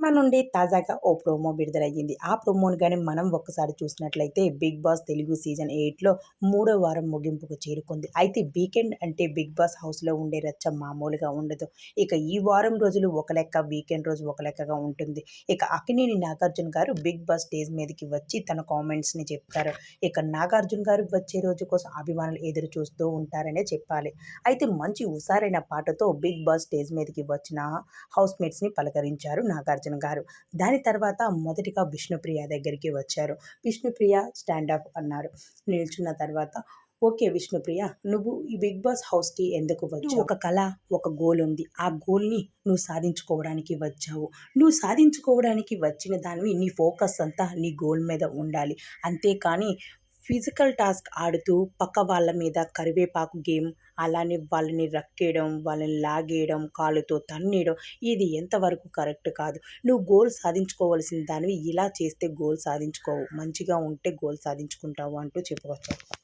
మన నుండి తాజాగా ఓ ప్రోమో విడుదలయ్యింది. ఆ ప్రోమోని గాని మనం ఒక్కసారి చూసినట్లయితే 'బిగ్ బాస్' తెలుగు సీజన్ 8లో మూడో వారం ముగింపుకు చేరుకుంది. అయితే వీకెండ్ అంటే 'బిగ్ బాస్' హౌస్‌లో ఉండే రచ్చ మామూలుగా ఉండదు. ఇక ఈ వారం రోజులు ఒక లెక్క, వీకెండ్ రోజు ఒక లెక్కగా ఉంటుంది. ఇక అక్కినేని నాగార్జున గారు 'బిగ్ బాస్' స్టేజ్ మీదకి వచ్చి తన కామెంట్స్‌ని చెప్తారు. ఇక నాగార్జున గారు వచ్చే రోజు కోసం అభిమానులు ఎదురు చూస్తూ ఉంటారనే చెప్పాలి. అయితే మంచి హుషారైన పాటతో 'బిగ్ బాస్' స్టేజ్ మీదకి వచ్చిన హౌస్‌మేట్స్‌ని పలకరించారు నాగార్జున గారు. దాని తర్వాత మొదటిగా విష్ణుప్రియ దగ్గరికి వచ్చారు. విష్ణుప్రియ స్టాండ్ అప్ అన్నారు. నిల్చున్న తర్వాత ఓకే విష్ణుప్రియ, నువ్వు ఈ 'బిగ్ బాస్' హౌస్‌కి ఎందుకు వచ్చావు? ఒక కల, ఒక గోల్ ఉంది. ఆ గోల్‌ని నువ్వు సాధించుకోవడానికి వచ్చావు. నువ్వు సాధించుకోవడానికి వచ్చిన దానివి నీ ఫోకస్ అంతా నీ గోల్ మీద ఉండాలి. అంతేకానీ ఫిజికల్ టాస్క్ ఆడుతూ పక్క వాళ్ళ మీద కరివేపాకు గేమ్, అలానే వాళ్ళని రక్కేయడం, వాళ్ళని లాగేయడం, కాళ్ళతో తన్నేయడం ఇది ఎంతవరకు కరెక్ట్ కాదు. నువ్వు గోల్ సాధించుకోవాల్సిన దానివి ఇలా చేస్తే గోల్ సాధించుకోవు. మంచిగా ఉంటే గోల్ సాధించుకుంటావు అంటూ చెప్పుకొచ్చారు.